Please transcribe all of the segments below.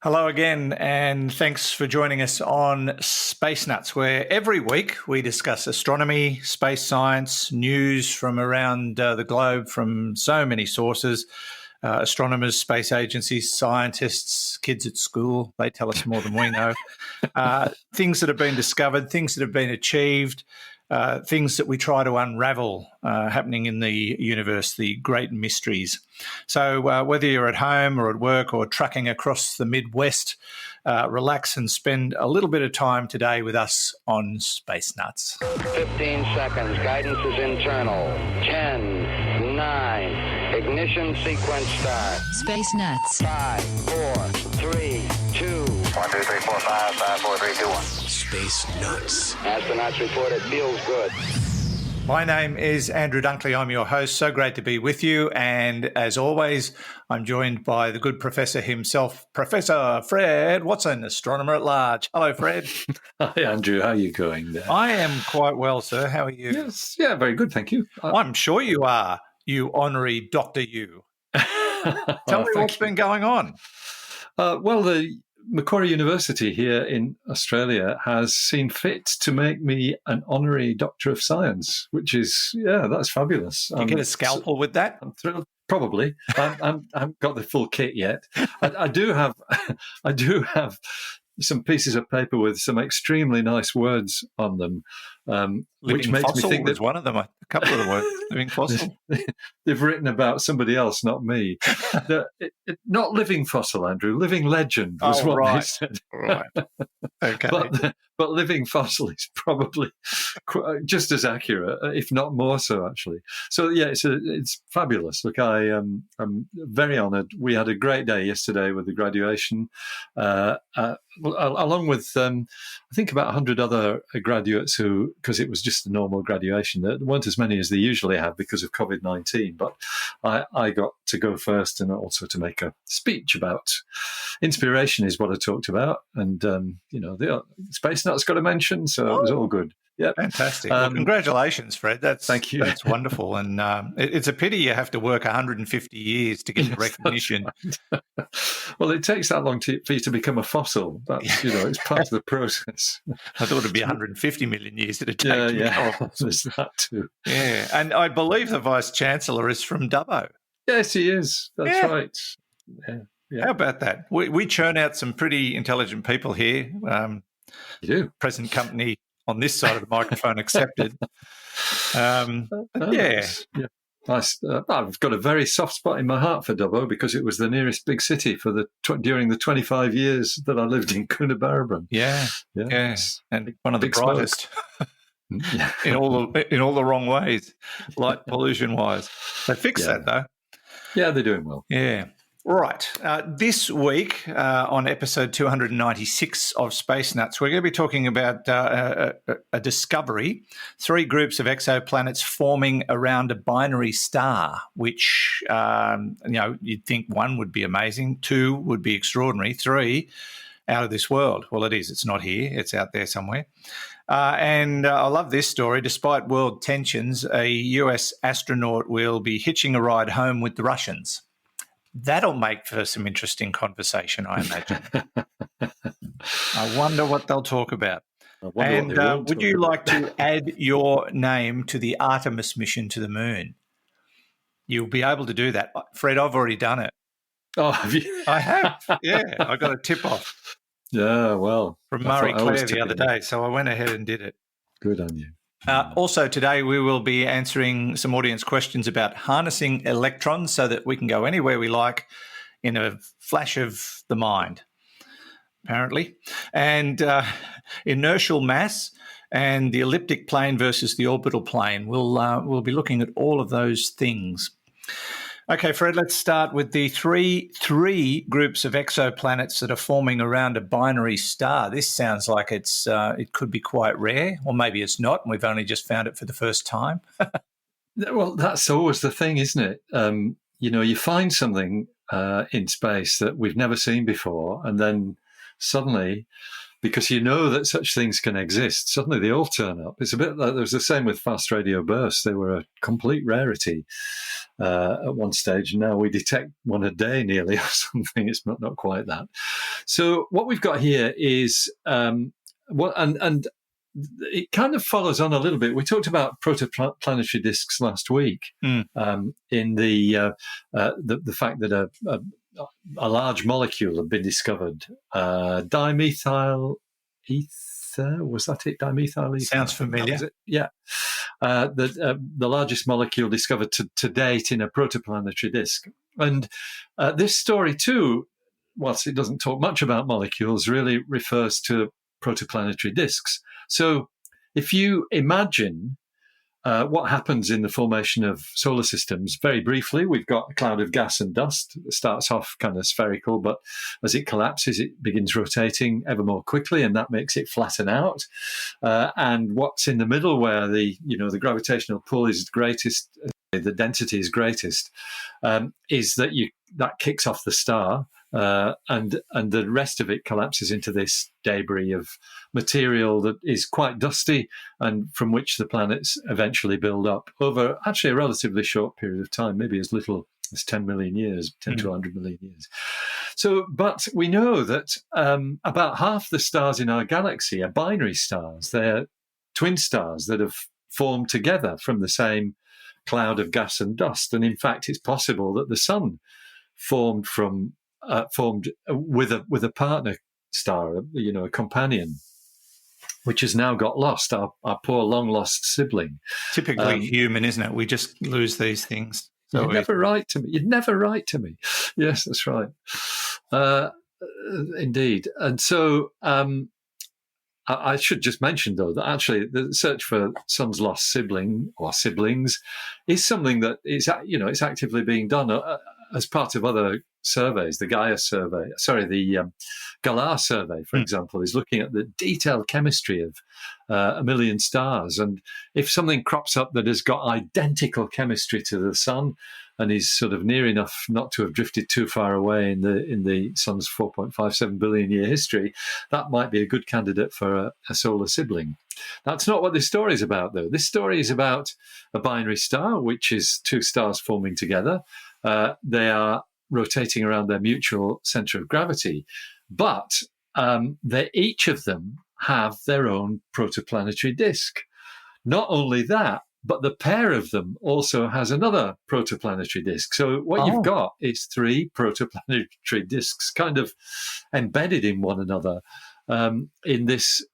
Hello again, and thanks for joining us on Space Nuts, where every week we discuss astronomy, space science, news from around the globe from so many sources. Astronomers, space agencies, scientists, kids at school, they tell us more than we know. Things that have been discovered, things that have been achieved, things that we try to unravel happening in the universe, the great mysteries. So whether you're at home or at work or trucking across the Midwest, relax and spend a little bit of time today with us on Space Nuts. 15 seconds. Guidance is internal. 10, 9. Ignition sequence start. Space Nuts. 5, 4, 3, 2. 1, 2, 3, 4, 5, 5, 4, 3, 2, 1. Space Nuts. Astronauts report it feels good. My name is Andrew Dunkley. I'm your host. So great to be with you. And as always, I'm joined by the good professor himself, Professor Fred Watson, astronomer at large. Hello, Fred. Hi, Andrew. How are you going there? I am quite well, sir. How are you? Yes. Yeah, very good. Thank you. I'm sure you are, you honorary Dr. You. Tell me what's been going on. Well, the Macquarie University here in Australia has seen fit to make me an honorary Doctor of Science, which is, that's fabulous. You get a scalpel with that? I'm thrilled. Probably. I haven't got the full kit yet. I do have some pieces of paper with some extremely nice words on them, which makes me think that one of them, a couple of the words, living fossil. They've written about somebody else, not me. Not living fossil, Andrew. Living legend was what they said. Right. Okay. But living fossil is probably just as accurate, if not more so, actually. So yeah, it's fabulous. Look, I'm very honoured. We had a great day yesterday with the graduation, along with I think about 100 other graduates who, because it was just a normal graduation, there weren't as many as they usually have because of COVID-19. But I got to go first, and also to make a speech about inspiration is what I talked about, and the Space Nuts got a mention, so it was all good. Yeah, fantastic. Well, congratulations, Fred. Thank you. That's wonderful, and it's a pity you have to work 150 years to get the recognition. Right. Well, it takes that long for you to become a fossil. That's it's part of the process. I thought it'd be 150 million years that it takes. Yeah, there's that too. Yeah, and I believe the Vice Chancellor is from Dubbo. Yes, he is. That's right. Yeah. How about that? We churn out some pretty intelligent people here. You do. Present company on this side of the microphone accepted. Nice. I've got a very soft spot in my heart for Dubbo because it was the nearest big city for during the 25 years that I lived in Coonabarabran. Yeah. And one of the brightest in all the wrong ways, light pollution wise. They fixed that though. Yeah, they're doing well. Yeah. Right. This week on episode 296 of Space Nuts, we're going to be talking about a discovery, 3 groups of exoplanets forming around a binary star, which, you'd think 1 would be amazing, 2 would be extraordinary, 3 out of this world. Well, it is. It's not here. It's out there somewhere. And I love this story. Despite world tensions, a US astronaut will be hitching a ride home with the Russians. That'll make for some interesting conversation, I imagine. I wonder what they'll talk about. And would you like to add your name to the Artemis mission to the moon? You'll be able to do that. Fred, I've already done it. Oh, have you? I have. Yeah, I got a tip-off. Yeah, well. From Murray Clare the other day, so I went ahead and did it. Good on you. Also today we will be answering some audience questions about harnessing electrons so that we can go anywhere we like in a flash of the mind, apparently. And inertial mass and the elliptic plane versus the orbital plane. We'll be looking at all of those things. Okay, Fred, let's start with the three groups of exoplanets that are forming around a binary star. This sounds like it could be quite rare, or maybe it's not, and we've only just found it for the first time. Well, that's always the thing, isn't it? You find something in space that we've never seen before, and then suddenly, because you know that such things can exist, suddenly they all turn up. It's a bit like there was the same with fast radio bursts. They were a complete rarity at one stage, and now we detect one a day nearly or something. It's not quite that. So what we've got here is and it kind of follows on a little bit. We talked about protoplanetary disks last week in the fact that a large molecule had been discovered, dimethyl ether. Was that it? Dimethyl ether. Sounds familiar. Yeah. The largest molecule discovered to date in a protoplanetary disk. And this story too, whilst it doesn't talk much about molecules, really refers to protoplanetary disks. So if you imagine what happens in the formation of solar systems, very briefly, we've got a cloud of gas and dust. It starts off kind of spherical, but as it collapses, it begins rotating ever more quickly, and that makes it flatten out. And what's in the middle, where the gravitational pull is greatest, the density is greatest, is that kicks off the star. And the rest of it collapses into this debris of material that is quite dusty and from which the planets eventually build up over actually a relatively short period of time, maybe as little as 10 million years, 10 to 100 million years. So, but we know that about half the stars in our galaxy are binary stars. They're twin stars that have formed together from the same cloud of gas and dust. And in fact, it's possible that the sun formed with a partner star, a companion, which has now got lost, our poor long lost sibling. Typically human, isn't it? We just lose these things. So you'd never write to me. You'd never write to me. Yes, that's right. Indeed. And so I should just mention, though, that actually the search for sun's lost sibling or siblings is something that is, it's actively being done as part of other surveys. The Gaia survey, the Galar survey, for example, is looking at the detailed chemistry of a million stars. And if something crops up that has got identical chemistry to the sun and is sort of near enough not to have drifted too far away in the sun's 4.57 billion year history, that might be a good candidate for a solar sibling. That's not what this story is about, though. This story is about a binary star, which is two stars forming together. They are rotating around their mutual center of gravity, but each of them have their own protoplanetary disk. Not only that, but the pair of them also has another protoplanetary disk. So what you've got is three protoplanetary disks kind of embedded in one another in this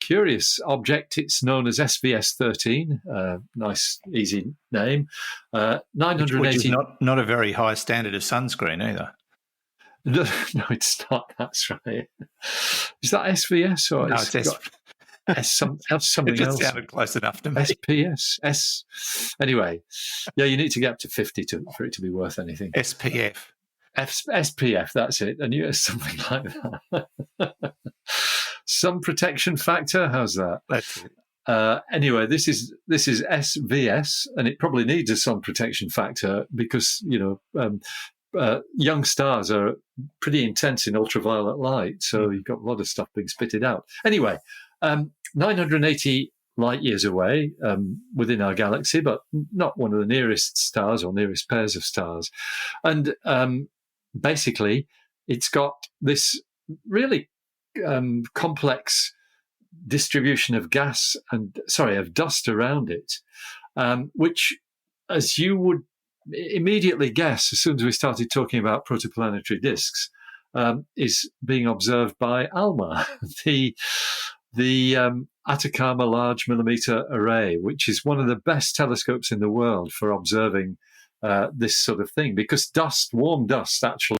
curious object. It's known as SVS-13, nice, easy name. 980. Which is not a very high standard of sunscreen either. No, it's not. That's right. Is that SVS or no, it's something it just else? Sounded close enough to me. SPS. Anyway, yeah, you need to get up to 50 for it to be worth anything. SPF. SPF, that's it. I knew it was something like that. Sun protection factor, how's that? That's it. Anyway, this is SVS, and it probably needs a sun protection factor because young stars are pretty intense in ultraviolet light, so you've got a lot of stuff being spitted out. Anyway, 980 light years away within our galaxy, but not one of the nearest stars or nearest pairs of stars, and basically, it's got this really complex distribution of of dust around it, which, as you would immediately guess, as soon as we started talking about protoplanetary disks, is being observed by ALMA, the Atacama Large Millimeter Array, which is one of the best telescopes in the world for observing this sort of thing, because warm dust actually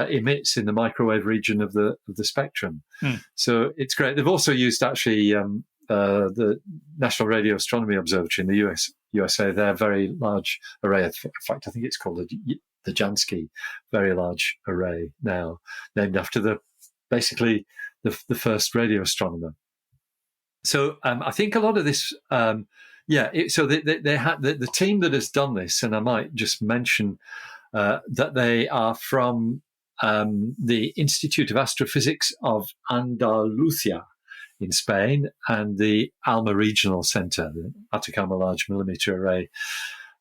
emits in the microwave region of the spectrum. So it's great. They've also used actually the National Radio Astronomy Observatory in the USA, their very large array. In fact, I think it's called the Jansky Very Large Array now, named after the first radio astronomer. So I think a lot of this, so they had the team that has done this, and I might just mention that they are from the Institute of Astrophysics of Andalusia in Spain and the ALMA Regional Center, the Atacama Large Millimeter Array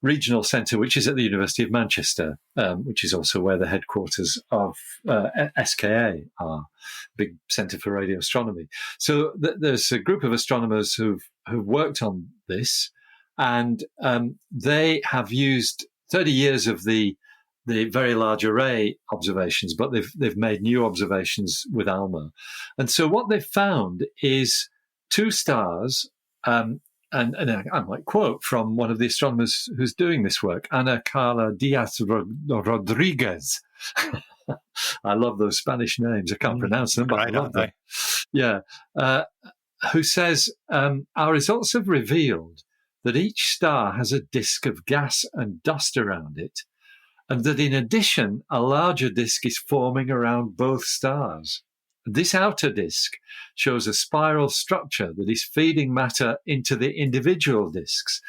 regional centre, which is at the University of Manchester, which is also where the headquarters of SKA are, big centre for radio astronomy. So there's a group of astronomers who've worked on this, and they have used 30 years of the Very Large Array observations, but they've made new observations with ALMA. And so what they've found is two stars, and I might quote from one of the astronomers who's doing this work, Ana Carla Diaz Rodriguez. I love those Spanish names. I can't pronounce them, but I love them. Yeah. Who says, our results have revealed that each star has a disk of gas and dust around it, and that in addition, a larger disk is forming around both stars. This outer disk shows a spiral structure that is feeding matter into the individual disks,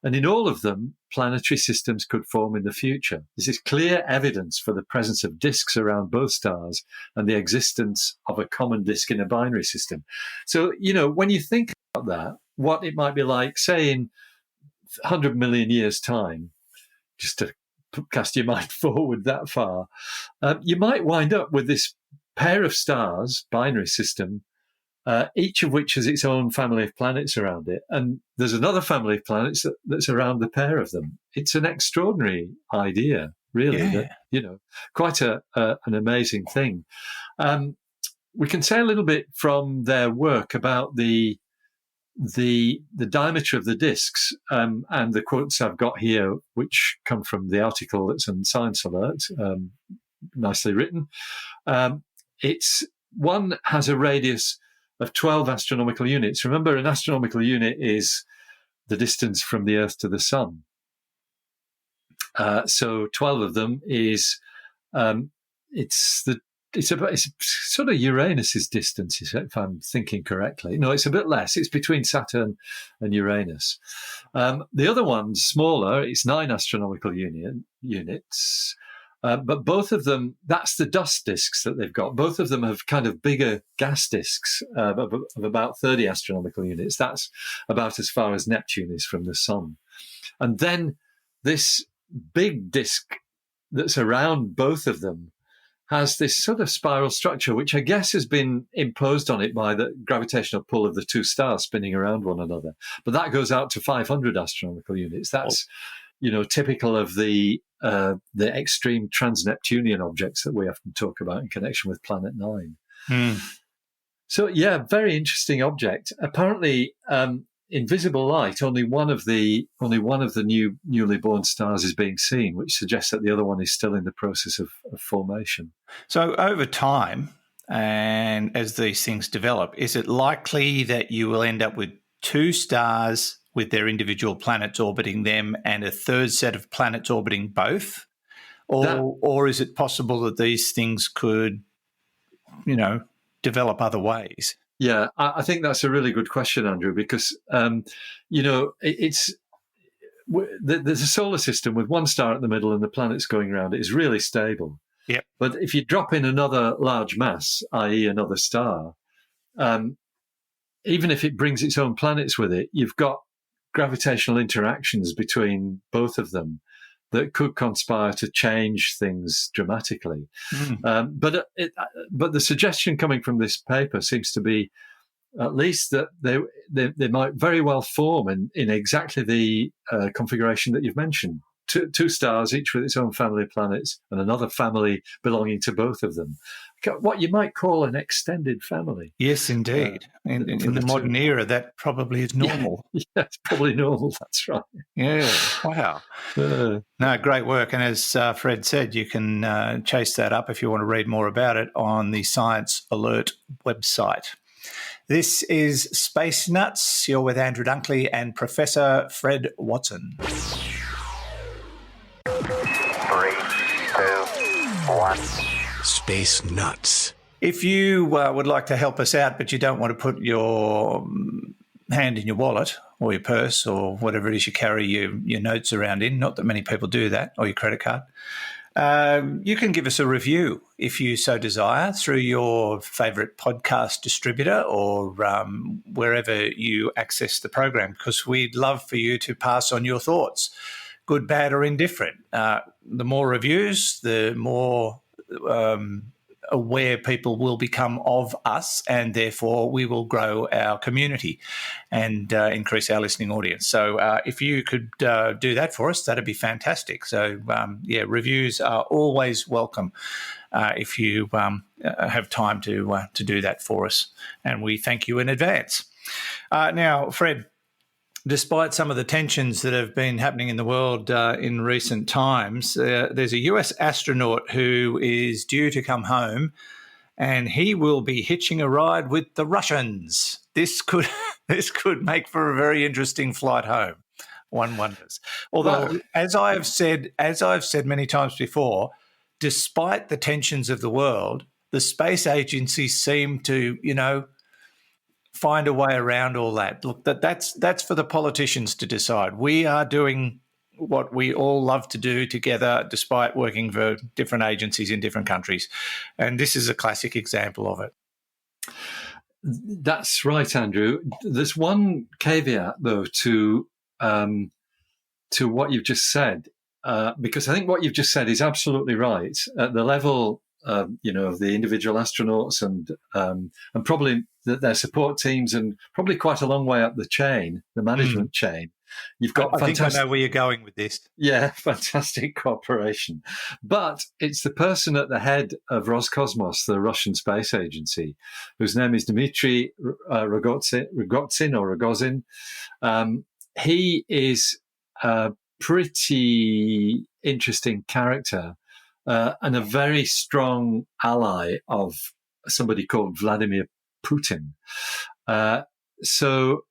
and in all of them, planetary systems could form in the future. This is clear evidence for the presence of disks around both stars and the existence of a common disk in a binary system. So, when you think about that, what it might be like, say, in 100 million years' time, just to cast your mind forward that far, you might wind up with this pair of stars, binary system, each of which has its own family of planets around it. And there's another family of planets that's around the pair of them. It's an extraordinary idea, really. Yeah. That, quite an amazing thing. We can say a little bit from their work about the diameter of the disks, and the quotes I've got here, which come from the article that's on Science Alert, nicely written. It's one has a radius of 12 astronomical units. Remember, an astronomical unit is the distance from the Earth to the Sun. So 12 of them is it's sort of Uranus's distance, if I'm thinking correctly. No, it's a bit less. It's between Saturn and Uranus. The other one's smaller. It's 9 astronomical units. But both of them, that's the dust disks that they've got. Both of them have kind of bigger gas disks of about 30 astronomical units. That's about as far as Neptune is from the Sun. And then this big disk that's around both of them has this sort of spiral structure, which I guess has been imposed on it by the gravitational pull of the two stars spinning around one another. But that goes out to 500 astronomical units. That's, typical of the extreme trans-Neptunian objects that we often talk about in connection with Planet 9. So, yeah, very interesting object. Apparently, in visible light, only one of the newly born stars is being seen, which suggests that the other one is still in the process of formation. So over time, and as these things develop, is it likely that you will end up with two stars with their individual planets orbiting them and a third set of planets orbiting both? Or is it possible that these things could, develop other ways? Yeah, I think that's a really good question, Andrew, because, there's a solar system with one star at the middle and the planets going around it is really stable. Yep. But if you drop in another large mass, i.e. another star, even if it brings its own planets with it, you've got gravitational interactions between both of them that could conspire to change things dramatically. But the suggestion coming from this paper seems to be at least that they might very well form in exactly the configuration that you've mentioned. Two stars, each with its own family of planets, and another family belonging to both of them. What you might call an extended family. Yes, indeed. In the modern era, that probably is normal. Yeah, it's probably normal. That's right. Yeah. Wow. No, great work. And as Fred said, you can chase that up if you want to read more about it on the Science Alert website. This is Space Nuts. You're with Andrew Dunkley and Professor Fred Watson. 3, 2, 1. Space Nuts. If you would like to help us out, but you don't want to put your hand in your wallet or your purse or whatever it is you carry your notes around in, not that many people do that, or your credit card, you can give us a review if you so desire through your favourite podcast distributor or wherever you access the program, because we'd love for you to pass on your thoughts. good, bad, or indifferent. The more reviews, the more aware people will become of us, and therefore we will grow our community and increase our listening audience. So if you could do that for us, that'd be fantastic. So, reviews are always welcome if you have time to do that for us, and we thank you in advance. Now, Fred, despite some of the tensions that have been happening in the world in recent times, there's a US astronaut who is due to come home, and he will be hitching a ride with the Russians. This could make for a very interesting flight home. One wonders. Although, as I've said many times before, despite the tensions of the world, the space agencies seem to, find a way around all that. Look, that's for the politicians to decide. We are doing what we all love to do together, despite working for different agencies in different countries. And this is a classic example of it. That's right, Andrew. There's one caveat, though, to what you've just said, because I think what you've just said is absolutely right. At the level, of the individual astronauts and probably their support teams, and probably quite a long way up the chain, the management chain, you've got I think I know where you're going with this. Yeah, fantastic cooperation. But it's the person at the head of Roscosmos, the Russian space agency, whose name is Dmitry Rogozin. He is a pretty interesting character and a very strong ally of somebody called Vladimir Putin. So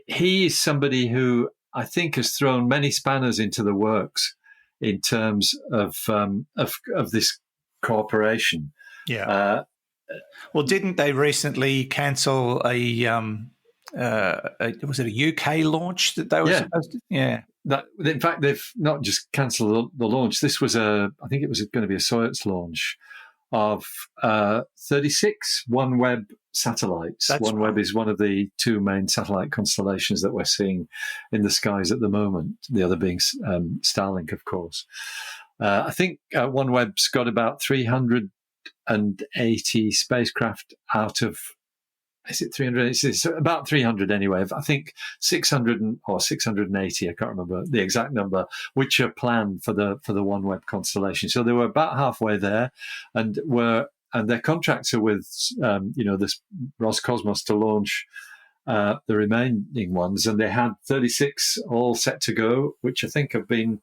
he is somebody who I think has thrown many spanners into the works in terms of this cooperation. Yeah. Well, didn't they recently cancel was it a UK launch that they were supposed to? Yeah. In fact, they've not just cancelled the launch. This was I think it was going to be a Soyuz launch of 36 OneWeb satellites. OneWeb is one of the two main satellite constellations that we're seeing in the skies at the moment, the other being Starlink, of course. I think OneWeb's got about 380 spacecraft out of, is it 300? It's about 300 anyway. I think 600 or 680, I can't remember the exact number, which are planned for the OneWeb constellation. So they were about halfway there, and their contracts are with this Roscosmos to launch the remaining ones, and they had 36 all set to go, which I think have been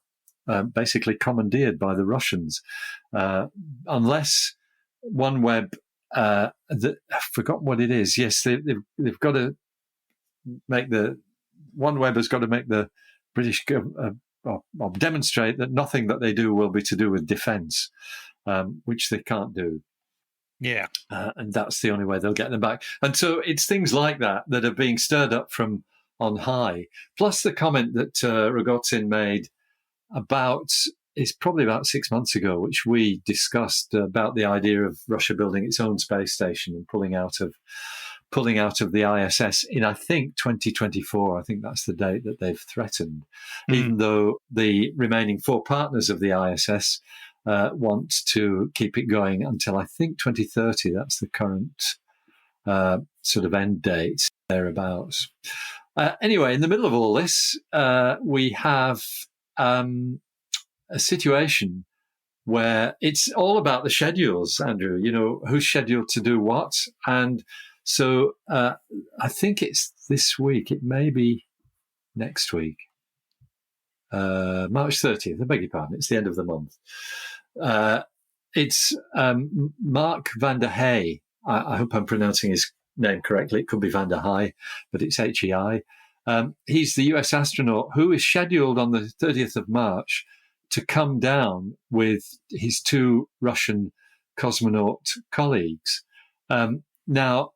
basically commandeered by the Russians, unless OneWeb. I forgot what it is. Yes, they've got to make OneWeb has got to make the British or demonstrate that nothing that they do will be to do with defence, which they can't do. Yeah, and that's the only way they'll get them back. And so it's things like that are being stirred up from on high. Plus the comment that Rogozin made it's probably about 6 months ago, which we discussed about the idea of Russia building its own space station and pulling out of the ISS in, I think, 2024. I think that's the date that they've threatened, even though the remaining four partners of the ISS want to keep it going until, I think, 2030. That's the current sort of end date, thereabouts. Anyway, in the middle of all this, we have a situation where it's all about the schedules, Andrew, who's scheduled to do what. And so I think it's this week. It may be next week, March 30th. I beg your pardon. It's the end of the month. It's Mark van der Hey. I hope I'm pronouncing his name correctly. It could be van der Hey, but it's HEI. He's the US astronaut who is scheduled on the 30th of March to come down with his two Russian cosmonaut colleagues. Now,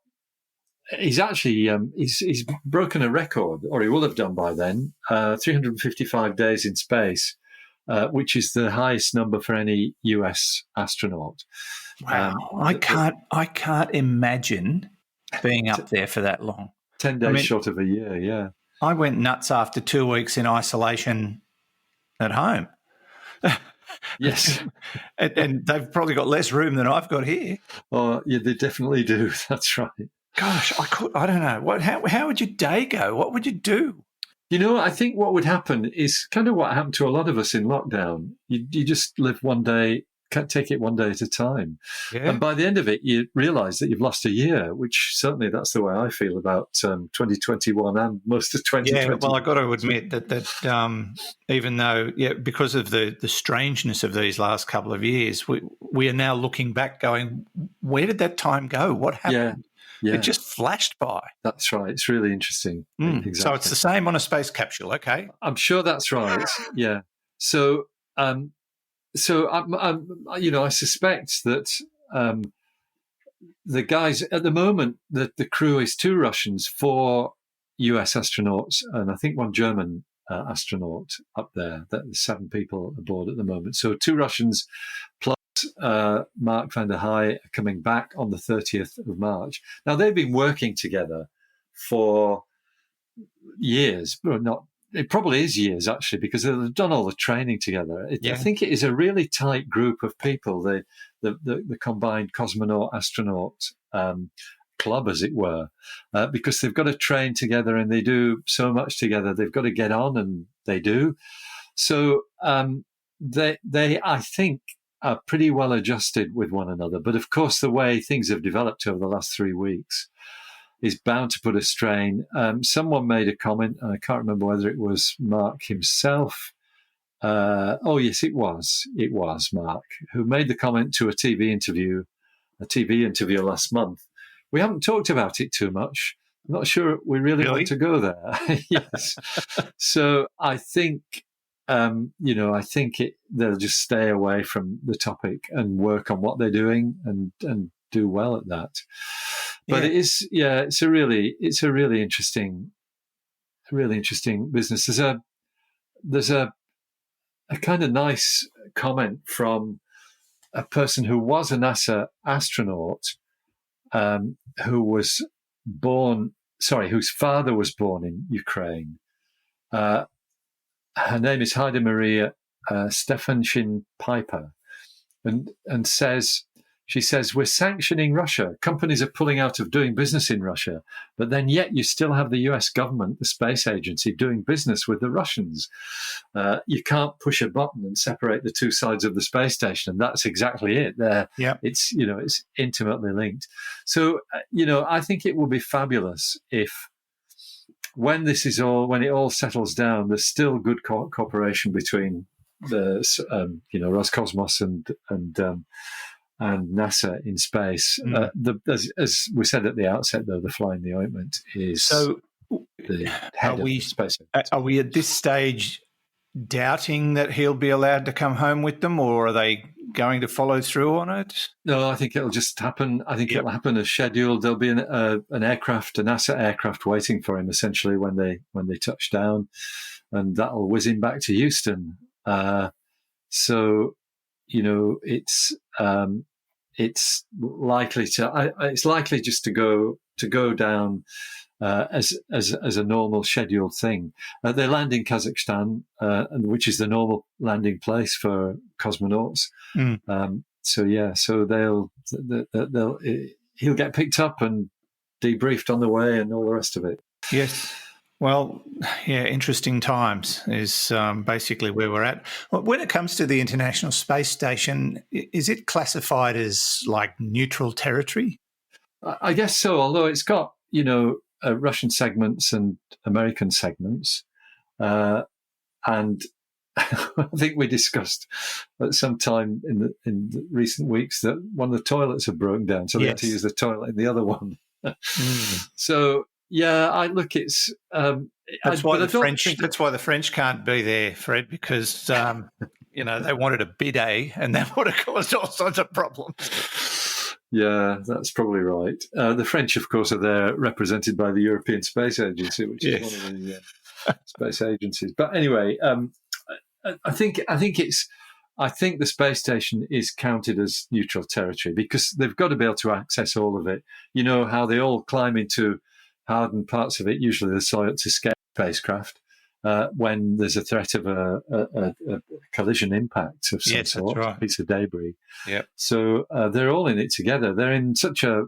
he's actually he's broken a record, or he will have done by then, 355 days in space, which is the highest number for any US astronaut. Wow, I can't imagine being up there for that long. 10 days short of a year, yeah. I went nuts after 2 weeks in isolation at home. Yes. and they've probably got less room than I've got here. Oh, yeah, they definitely do. That's right. Gosh, I don't know. How would your day go? What would you do? I think what would happen is kind of what happened to a lot of us in lockdown. You just live one day, can't take it one day at a time. Yeah. And by the end of it, you realise that you've lost a year, which certainly that's the way I feel about 2021 and most of 2020. Yeah, well, I've got to admit that even though, because of the strangeness of these last couple of years, we are now looking back going, where did that time go? What happened? Yeah. It just flashed by. That's right. It's really interesting. Exactly. So it's the same on a space capsule, okay? I'm sure that's right. Yeah. So, I suspect that the guys at the moment, the crew is 2 Russians, 4 US astronauts, and I think 1 German astronaut up there. There's 7 people aboard at the moment. So 2 Russians plus Mark van der Heij coming back on the 30th of March. Now, they've been working together for years, but not. It probably is years, actually, because they've done all the training together. I think it is a really tight group of people, the combined cosmonaut-astronaut club, as it were, because they've got to train together and they do so much together. They've got to get on, and they do. So they, I think, are pretty well adjusted with one another. But, of course, the way things have developed over the last 3 weeks is bound to put a strain. Someone made a comment, and I can't remember whether it was Mark himself. Yes, it was. It was Mark who made the comment to a TV interview last month. We haven't talked about it too much. I'm not sure we really want to go there. Yes. So I think, they'll just stay away from the topic and work on what they're doing and do well at that. But it's a really interesting business. There's a kind of nice comment from a person who was a NASA astronaut, whose father was born in Ukraine. Her name is Heide Maria Stefanshin Piper, and says. She says, we're sanctioning Russia. Companies are pulling out of doing business in Russia, but then yet you still have the US government, the space agency, doing business with the Russians. You can't push a button and separate the 2 sides of the space station, and that's exactly it. It's intimately linked. So, I think it will be fabulous if when it all settles down, there's still good cooperation between the, Roscosmos and NASA in space. As we said at the outset, though, the fly in the ointment is the head of the space. Are we at this stage doubting that he'll be allowed to come home with them, or are they going to follow through on it? No, I think it'll just happen. I think it'll happen as scheduled. There'll be an aircraft, a NASA aircraft, waiting for him essentially when they touch down, and that'll whiz him back to Houston. It's likely just to go down as a normal scheduled thing. They land in Kazakhstan, which is the normal landing place for cosmonauts. So he'll get picked up and debriefed on the way and all the rest of it. Yes. Well, interesting times is basically where we're at. When it comes to the International Space Station, is it classified as like neutral territory? I guess so, although it's got, Russian segments and American segments. And I think we discussed at some time in the recent weeks that one of the toilets had broken down, so they had to use the toilet in the other one. So... yeah, it's. That's why the French can't be there, Fred, because they wanted a bidet, and that would have caused all sorts of problems. Yeah, that's probably right. The French, of course, are there represented by the European Space Agency, which is one of the space agencies. But anyway, I think the space station is counted as neutral territory because they've got to be able to access all of it. You know how they all climb into hardened parts of it, usually the soil, to scale spacecraft when there's a threat of a collision impact of some sort, that's right. a piece of debris. Yep. So they're all in it together. They're in such a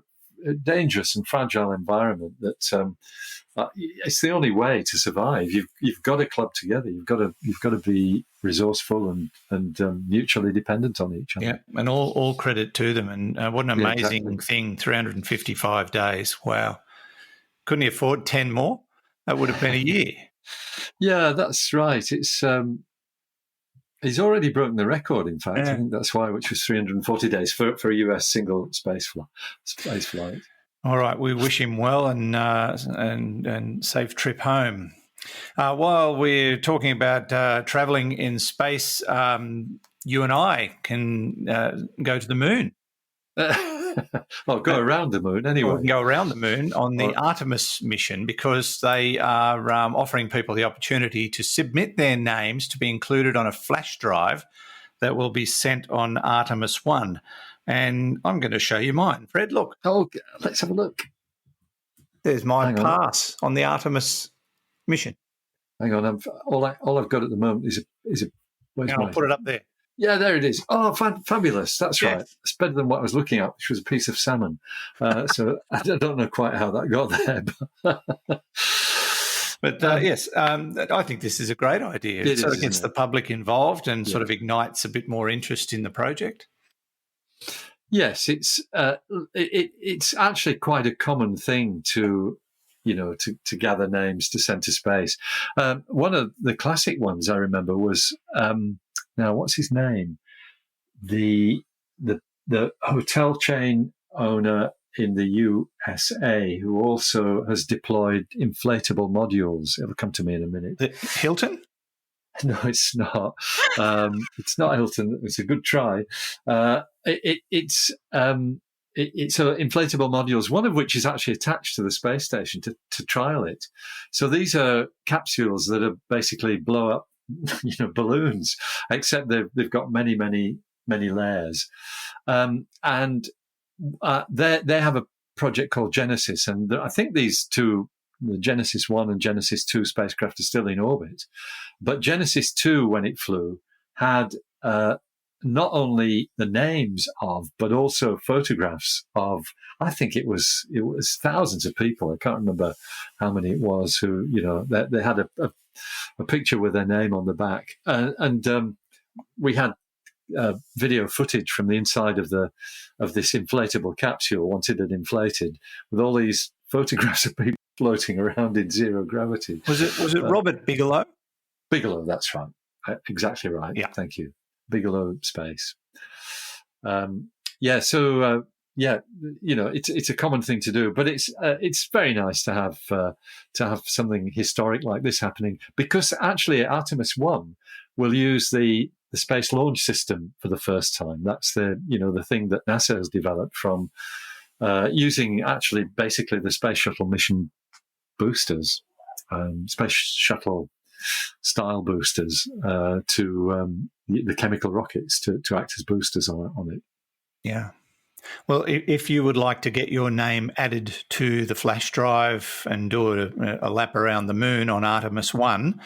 dangerous and fragile environment that it's the only way to survive. You've got to club together. You've got to be resourceful and mutually dependent on each other. Yeah, and all credit to them. And what an amazing thing! 355 days. Wow. Couldn't he afford 10 more? That would have been a year. Yeah, that's right. It's he's already broken the record. In fact, I think that's why, which was 340 days for a US single space flight. All right, we wish him well and safe trip home. While we're talking about travelling in space, you and I can go to the moon. Go around the moon anyway. We can go around the moon on the Artemis mission because they are offering people the opportunity to submit their names to be included on a flash drive that will be sent on Artemis 1. And I'm going to show you mine. Fred, look. Oh, let's have a look. There's my pass on the Artemis mission. Hang on. All I've got at the moment is a where's I'll put it up there. Yeah, there it is. Oh, fabulous. That's right. It's better than what I was looking at, which was a piece of salmon. So I don't know quite how that got there. But yes, I think this is a great idea. It sort of gets the public involved and sort of ignites a bit more interest in the project. Yes, it's actually quite a common thing to gather names to send to space. One of the classic ones I remember was now what's his name? The hotel chain owner in the USA who also has deployed inflatable modules. It'll come to me in a minute. Hilton? No, it's not. It's not Hilton. It's a good try. It's inflatable modules, one of which is actually attached to the space station to trial it. So these are capsules that are basically blow up, balloons, except they've got many, many, many layers. And they have a project called Genesis, and I think these two, the Genesis 1 and Genesis 2 spacecraft, are still in orbit. But Genesis 2, when it flew, had not only the names of, but also photographs of, I think it was thousands of people. I can't remember how many it was who, they had a picture with their name on the back. And we had video footage from the inside of this inflatable capsule once it had inflated, with all these photographs of people floating around in zero gravity. Was it Robert Bigelow? Bigelow, that's right. Exactly right. Yeah. Thank you. Bigelow Space. It's a common thing to do, but it's very nice to have something historic like this happening, because actually Artemis 1 will use the Space Launch System for the first time. That's the thing that NASA has developed from using actually basically the Space Shuttle mission boosters, Space Shuttle style boosters to the chemical rockets to act as boosters on it. Yeah. Well, if you would like to get your name added to the flash drive and do a lap around the moon on Artemis 1,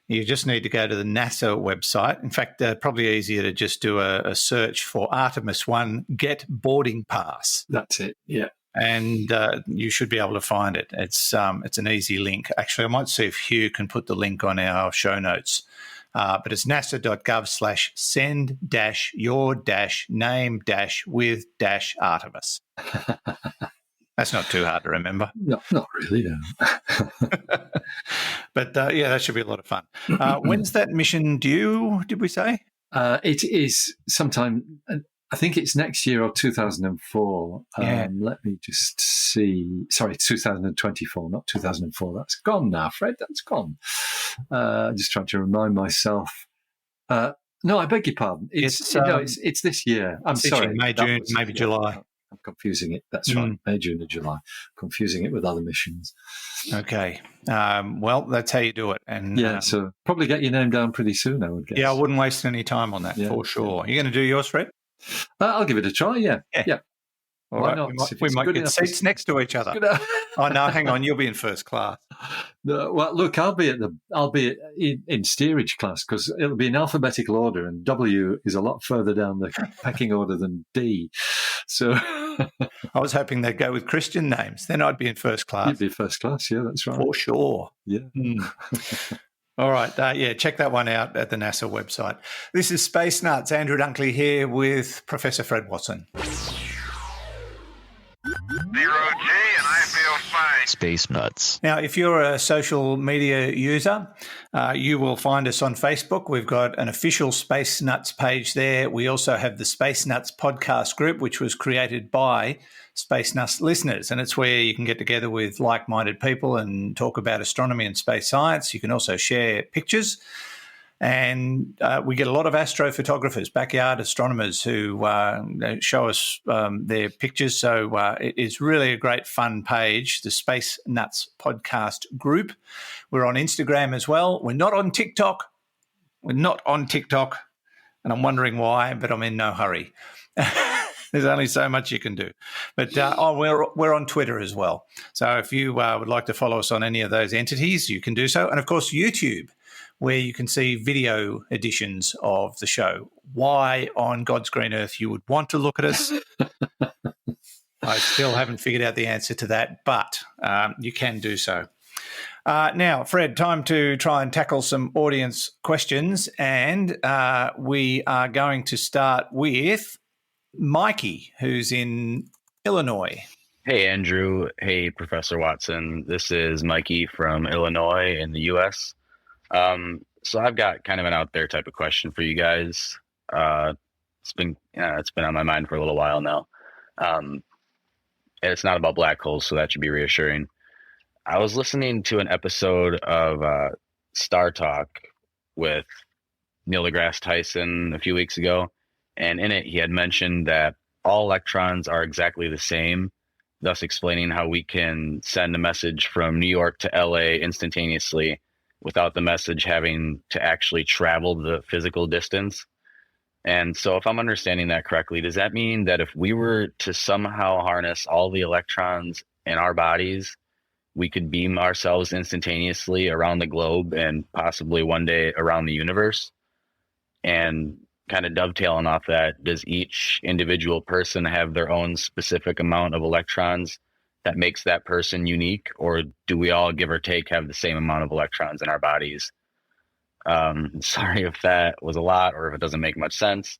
you just need to go to the NASA website. In fact, probably easier to just do a search for Artemis 1 Get Boarding Pass. That's it, yeah. And you should be able to find it. It's an easy link. Actually, I might see if Hugh can put the link on our show notes. But it's nasa.gov/send-your-name-with-Artemis. That's not too hard to remember. No, not really, no. But, that should be a lot of fun. When's that mission due, did we say? It is sometime, I think it's next year or 2004. Yeah. Let me just see. Sorry, 2024, not 2004. That's gone now, Fred. That's gone. Just trying to remind myself. No, I beg your pardon. It's this year. I'm sorry. May, June, maybe July. I'm confusing it. That's right. May, June, and July. Confusing it with other missions. Okay. Well, that's how you do it. And so probably get your name down pretty soon, I would guess. Yeah, I wouldn't waste any time on that for sure. You're going to do yours, Fred? I'll give it a try, yeah. All Why right, not? we might get seats next to each other. Oh no, hang on, you'll be in first class. No, well, look, I'll be in steerage class because it'll be in alphabetical order, and W is a lot further down the pecking order than D. So I was hoping they'd go with Christian names. Then I'd be in first class. You'd be first class, yeah, that's right. For sure. Yeah. All right. Check that one out at the NASA website. This is Space Nuts. Andrew Dunkley here with Professor Fred Watson. 0G, and I feel fine. Space Nuts. Now, if you're a social media user, you will find us on Facebook. We've got an official Space Nuts page there. We also have the Space Nuts podcast group, which was created by Space Nuts listeners, and it's where you can get together with like-minded people and talk about astronomy and space science. You can also share pictures, and we get a lot of astrophotographers, backyard astronomers who show us their pictures. So it is really a great fun page, the Space Nuts podcast group. We're on Instagram as well. We're not on TikTok. And I'm wondering why, but I'm in no hurry. There's only so much you can do. But we're on Twitter as well. So if you would like to follow us on any of those entities, you can do so. And, of course, YouTube, where you can see video editions of the show. Why on God's green earth you would want to look at us, I still haven't figured out the answer to that, but you can do so. Now, Fred, time to try and tackle some audience questions. And we are going to start with Mikey, who's in Illinois. Hey, Andrew. Hey, Professor Watson. This is Mikey from Illinois in the U.S. So I've got kind of an out there type of question for you guys. It's been on my mind for a little while now. It's not about black holes, so that should be reassuring. I was listening to an episode of Star Talk with Neil deGrasse Tyson a few weeks ago. And in it, he had mentioned that all electrons are exactly the same, thus explaining how we can send a message from New York to LA instantaneously without the message having to actually travel the physical distance. And so if I'm understanding that correctly, does that mean that if we were to somehow harness all the electrons in our bodies, we could beam ourselves instantaneously around the globe and possibly one day around the universe? And kind of dovetailing off that, does each individual person have their own specific amount of electrons that makes that person unique, or do we all, give or take, have the same amount of electrons in our bodies? Sorry if that was a lot or if it doesn't make much sense.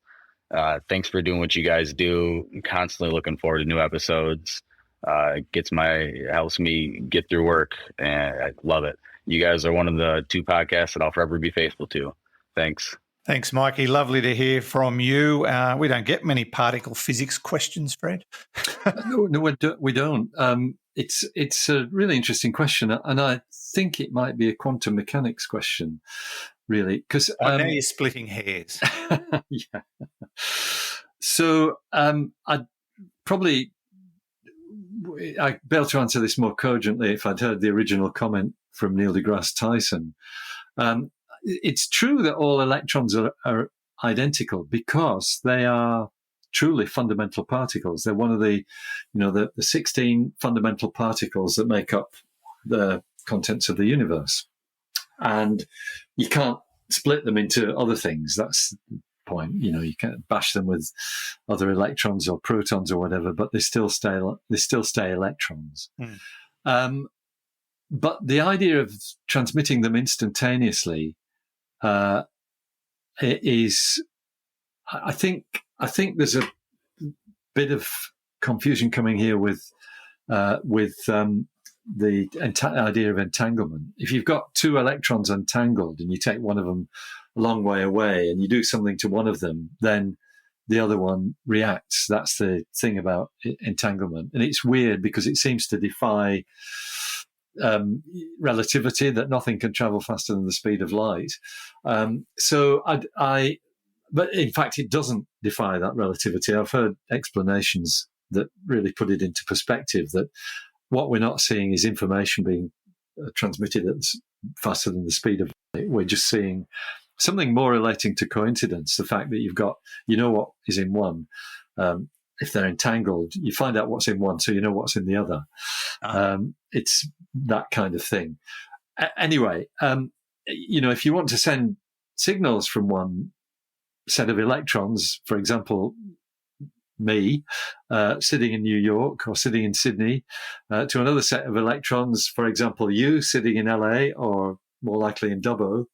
Thanks for doing what you guys do. I'm constantly looking forward to new episodes. It helps me get through work, and I love it. You guys are one of the two podcasts that I'll forever be faithful to. Thanks. Thanks, Mikey. Lovely to hear from you. We don't get many particle physics questions, Fred. No, we don't. It's a really interesting question, and I think it might be a quantum mechanics question, really. Because now you're splitting hairs. Yeah. So I'd be able to answer this more cogently if I'd heard the original comment from Neil deGrasse Tyson. It's true that all electrons are identical because they are truly fundamental particles. They're one of the 16 fundamental particles that make up the contents of the universe. And you can't split them into other things. That's the point. You can't bash them with other electrons or protons or whatever, but they still stay electrons. But the idea of transmitting them instantaneously is, I think there's a bit of confusion coming here with the idea of entanglement. If you've got two electrons entangled and you take one of them a long way away and you do something to one of them, then the other one reacts. That's the thing about entanglement. And it's weird because it seems to defy relativity, that nothing can travel faster than the speed of light. But in fact, it doesn't defy that relativity. I've heard explanations that really put it into perspective, that what we're not seeing is information being transmitted at faster than the speed of light. We're just seeing something more relating to coincidence, the fact that you've got, what is in one if they're entangled, you find out what's in one, so you know what's in the other. It's that kind of thing. Anyway, if you want to send signals from one set of electrons, for example, me sitting in New York or sitting in Sydney, to another set of electrons, for example, you sitting in LA or more likely in Dubbo,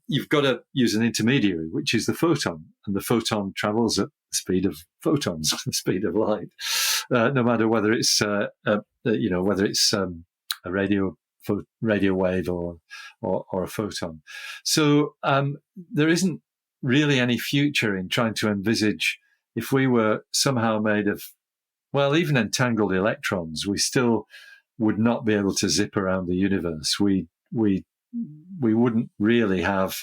you've got to use an intermediary, which is the photon, and the photon travels at the speed of photons, the speed of light, no matter whether it's a radio wave or a photon. So there isn't really any future in trying to envisage if we were somehow made of, well, even entangled electrons, we still would not be able to zip around the universe. We wouldn't really have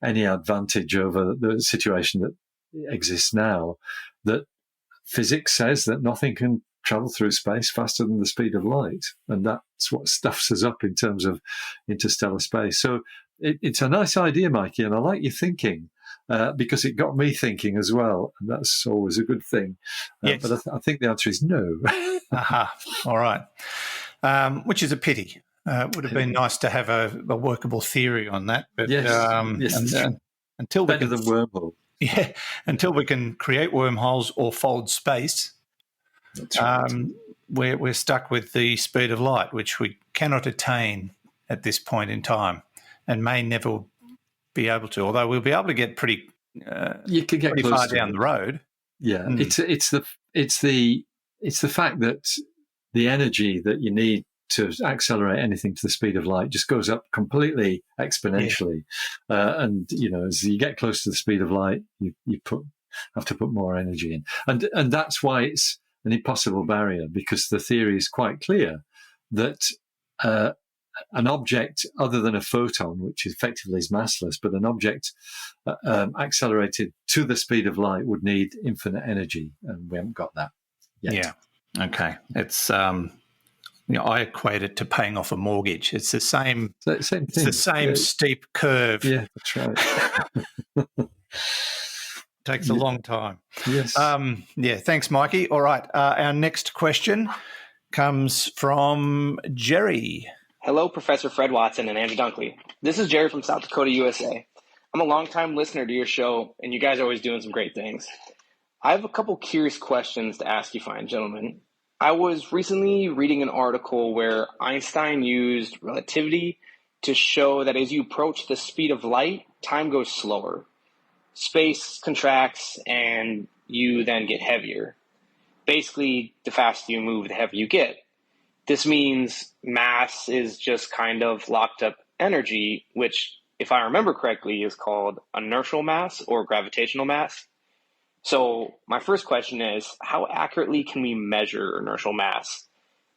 any advantage over the situation that exists now, that physics says that nothing can travel through space faster than the speed of light. And that's what stuffs us up in terms of interstellar space. So it's a nice idea, Mikey, and I like your thinking. Because it got me thinking as well, and that's always a good thing. Yes. But I think the answer is no. Aha. All right. Which is a pity. It would have been nice to have a workable theory on that. But yes. until we better than wormhole. Yeah, until we can create wormholes or fold space, That's right. we're stuck with the speed of light, which we cannot attain at this point in time, and may never be able to. Although we'll be able to get pretty far down the road. Yeah, it's the fact that the energy that you need to accelerate anything to the speed of light just goes up completely exponentially. Yeah. And as you get close to the speed of light, you have to put more energy in, and that's why it's an impossible barrier, because the theory is quite clear that an object other than a photon, which effectively is massless, but an object accelerated to the speed of light would need infinite energy, and we haven't got that yet. Yeah. Okay. It's I equate it to paying off a mortgage. It's the same. Same thing. It's the same steep curve. Yeah, that's right. Takes a long time. Yes. Thanks, Mikey. All right. Our next question comes from Jerry. Hello, Professor Fred Watson and Andrew Dunkley. This is Jerry from South Dakota, USA. I'm a longtime listener to your show, and you guys are always doing some great things. I have a couple curious questions to ask you fine gentlemen. I was recently reading an article where Einstein used relativity to show that as you approach the speed of light, time goes slower. Space contracts, and you then get heavier. Basically, the faster you move, the heavier you get. This means mass is just kind of locked up energy, which, if I remember correctly, is called inertial mass or gravitational mass. So my first question is, how accurately can we measure inertial mass?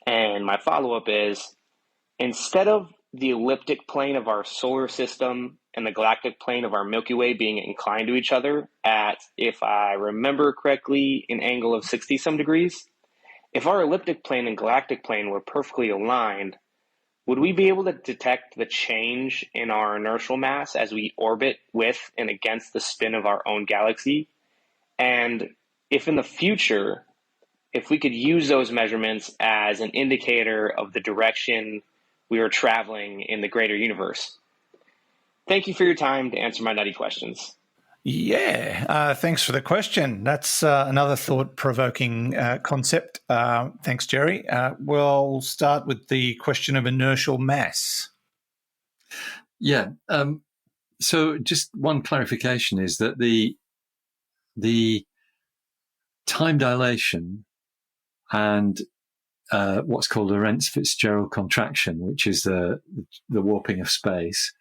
And my follow-up is, instead of the elliptic plane of our solar system and the galactic plane of our Milky Way being inclined to each other at, if I remember correctly, an angle of 60-some degrees, if our elliptic plane and galactic plane were perfectly aligned, would we be able to detect the change in our inertial mass as we orbit with and against the spin of our own galaxy? And if in the future, if we could use those measurements as an indicator of the direction we are traveling in the greater universe? Thank you for your time to answer my nutty questions. Yeah, thanks for the question. That's another thought-provoking concept. Thanks, Jerry. We'll start with the question of inertial mass. Yeah. So just one clarification is that the time dilation and what's called a Lorentz-Fitzgerald contraction, which is the warping of space,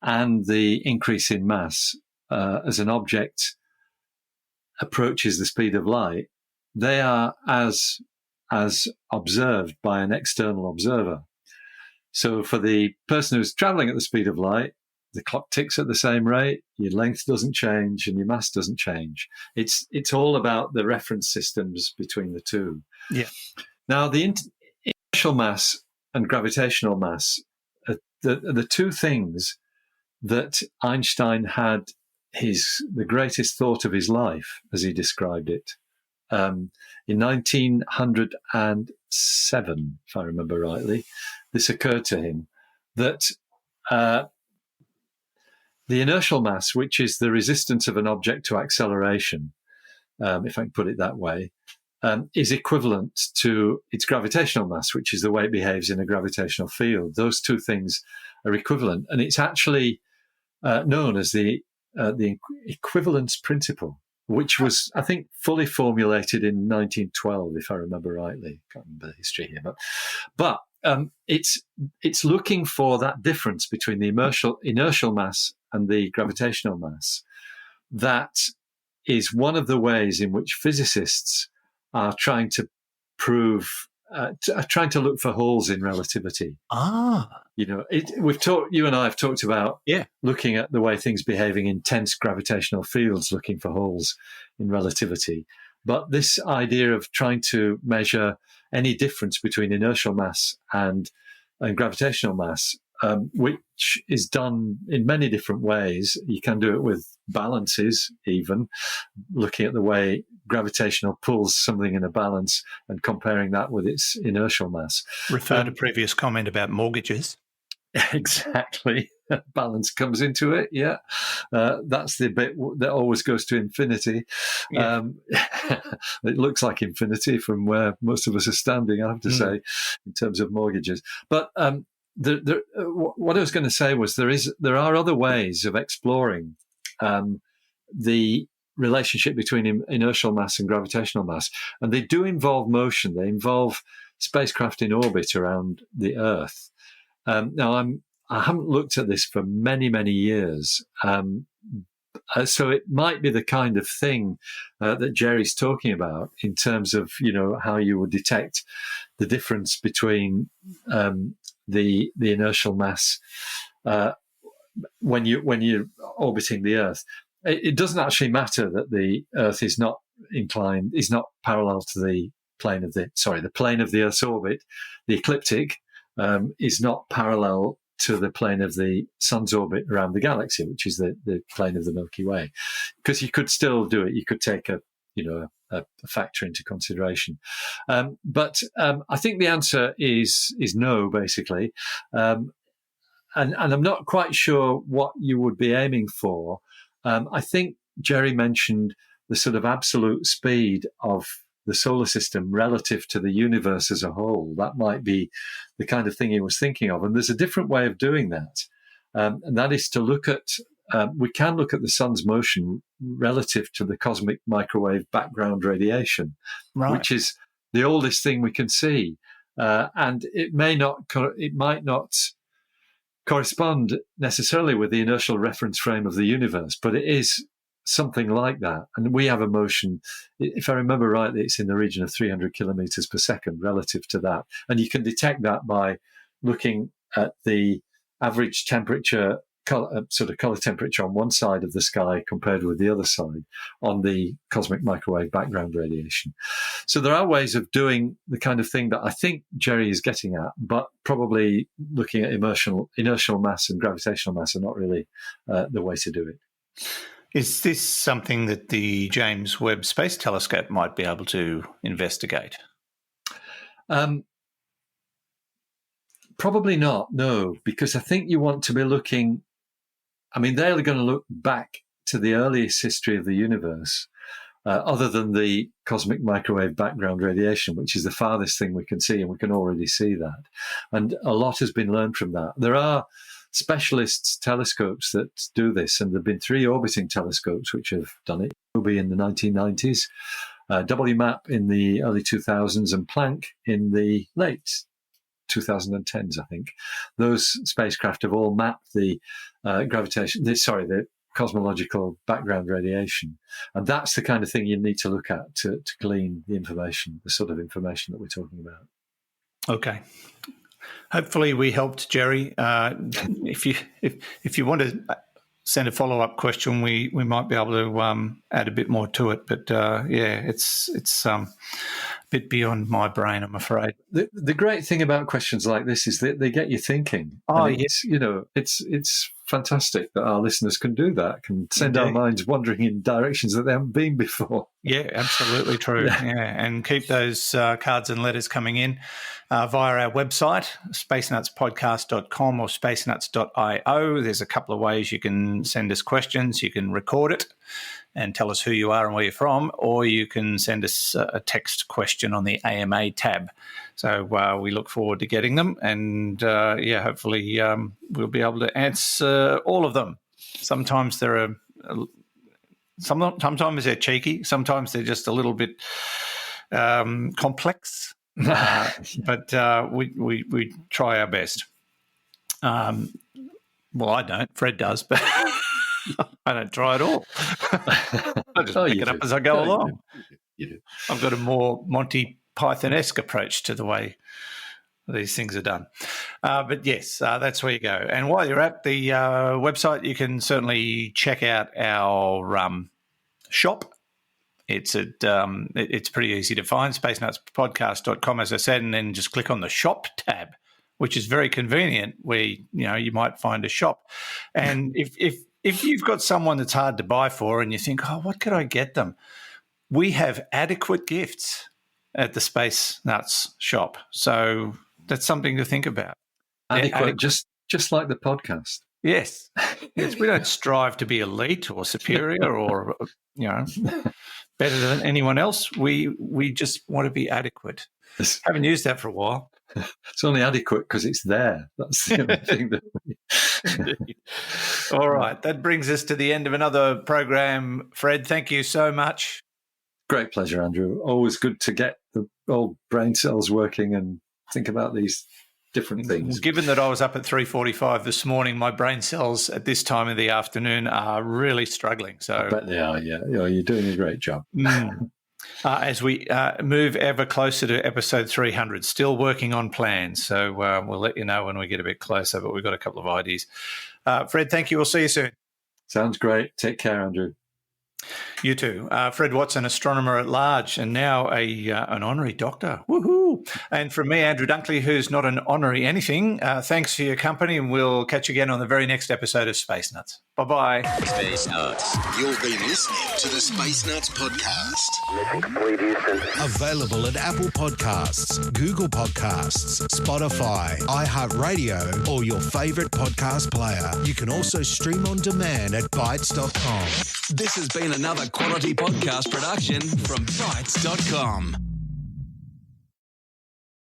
and the increase in mass as an object approaches the speed of light, they are as observed by an external observer. So for the person who's traveling at the speed of light, the clock ticks at the same rate, your length doesn't change, and your mass doesn't change. It's all about the reference systems between the two. Yeah. Now, the inertial mass and gravitational mass are the two things that Einstein had the greatest thought of his life, as he described it, in 1907, if I remember rightly, this occurred to him that the inertial mass, which is the resistance of an object to acceleration, if I can put it that way, is equivalent to its gravitational mass, which is the way it behaves in a gravitational field. Those two things are equivalent, and it's actually known as the equivalence principle, which was, I think, fully formulated in 1912, if I remember rightly. I can't remember the history here, but it's looking for that difference between the inertial mass and the gravitational mass. That is one of the ways in which physicists are trying to prove, trying to look for holes in relativity. You know, you and I have talked about looking at the way things behave in intense gravitational fields, looking for holes in relativity. But this idea of trying to measure any difference between inertial mass and gravitational mass, which is done in many different ways. You can do it with balances, even looking at the way gravitational pulls something in a balance and comparing that with its inertial mass. Refer to previous comment about mortgages. Exactly. Balance comes into it. Yeah. That's the bit that always goes to infinity. Yeah. It looks like infinity from where most of us are standing, I have to say, in terms of mortgages. But what I was going to say was there are other ways of exploring the relationship between inertial mass and gravitational mass, and they do involve motion. They involve spacecraft in orbit around the Earth. Now, I haven't looked at this for many, many years, so it might be the kind of thing that Jerry's talking about in terms of, you know, how you would detect the difference between the inertial mass when you're orbiting the Earth. It doesn't actually matter that the Earth is not parallel to the plane of the Earth's orbit. The ecliptic is not parallel to the plane of the Sun's orbit around the galaxy, which is the plane of the Milky Way. Because you could still do it. You could take a factor into consideration. But I think the answer is no, basically. And I'm not quite sure what you would be aiming for. I think Jerry mentioned the sort of absolute speed of the solar system relative to the universe as a whole. That might be the kind of thing he was thinking of. And there's a different way of doing that. And that is to look at, we can look at the sun's motion relative to the cosmic microwave background radiation, which is the oldest thing we can see. And it might not correspond necessarily with the inertial reference frame of the universe, but it is something like that. And we have a motion, if I remember rightly, it's in the region of 300 kilometers per second relative to that. And you can detect that by looking at the average temperature, color temperature on one side of the sky compared with the other side on the cosmic microwave background radiation. So there are ways of doing the kind of thing that I think Jerry is getting at, but probably looking at inertial mass and gravitational mass are not really the way to do it. Is this something that the James Webb Space Telescope might be able to investigate? Probably not, no, because I think you want to be looking, they're going to look back to the earliest history of the universe, other than the cosmic microwave background radiation, which is the farthest thing we can see, and we can already see that. And a lot has been learned from that. There are specialist telescopes that do this, and there have been 3 orbiting telescopes which have done it. Hubble in the 1990s, WMAP in the early 2000s, and Planck in the late 2010s, I think. Those spacecraft have all mapped the the cosmological background radiation. And that's the kind of thing you need to look at to glean the information, the sort of information that we're talking about. Okay. Hopefully we helped, Jerry. If you want to send a follow-up question, we might be able to add a bit more to it. But it's a bit beyond my brain, I'm afraid. The great thing about questions like this is that they get you thinking. Yes. It's fantastic that our listeners can do that, can send our minds wandering in directions that they haven't been before. Yeah, absolutely true. Yeah, and keep those cards and letters coming in via our website, spacenuts-podcast.com or spacenuts.io. There's a couple of ways you can send us questions. You can record it and tell us who you are and where you're from, or you can send us a text question on the AMA tab. So we look forward to getting them, and hopefully we'll be able to answer all of them. Sometimes they're sometimes they're cheeky, sometimes they're just a little bit complex, but we try our best. Well, I don't. Fred does, but I don't try at all. I just pick it up as I go along. You do. I've got a more Monty Python-esque approach to the way these things are done. But yes, that's where you go. And while you're at the website, you can certainly check out our shop. It's pretty easy to find, spacenuts-podcast.com, as I said, and then just click on the shop tab, which is very convenient, where you might find a shop. And if you've got someone that's hard to buy for and you think, oh, what could I get them? We have adequate gifts at the Space Nuts shop. So that's something to think about. Adequate. Just like the podcast. Yes. We don't strive to be elite or superior or, better than anyone else. We just want to be adequate. Haven't used that for a while. It's only adequate because it's there. That's the only thing that we... All right. That brings us to the end of another program. Fred, thank you so much. Great pleasure, Andrew. Always good to get the old brain cells working and think about these different things. Given that I was up at 3:45 this morning, my brain cells at this time of the afternoon are really struggling. So I bet they are, yeah. You're doing a great job. As we move ever closer to episode 300, still working on plans. So we'll let you know when we get a bit closer, but we've got a couple of ideas. Fred, thank you. We'll see you soon. Sounds great. Take care, Andrew. You too. Fred Watson, astronomer at large, and now an honorary doctor. Woohoo! And from me, Andrew Dunkley, who's not an honorary anything, thanks for your company, and we'll catch you again on the very next episode of Space Nuts. Bye-bye. Space Nuts. You've been listening to the Space Nuts podcast. Mission complete, Houston. Available at Apple Podcasts, Google Podcasts, Spotify, iHeartRadio, or your favorite podcast player. You can also stream on demand at Bytes.com. This has been another quality podcast production from Bytes.com.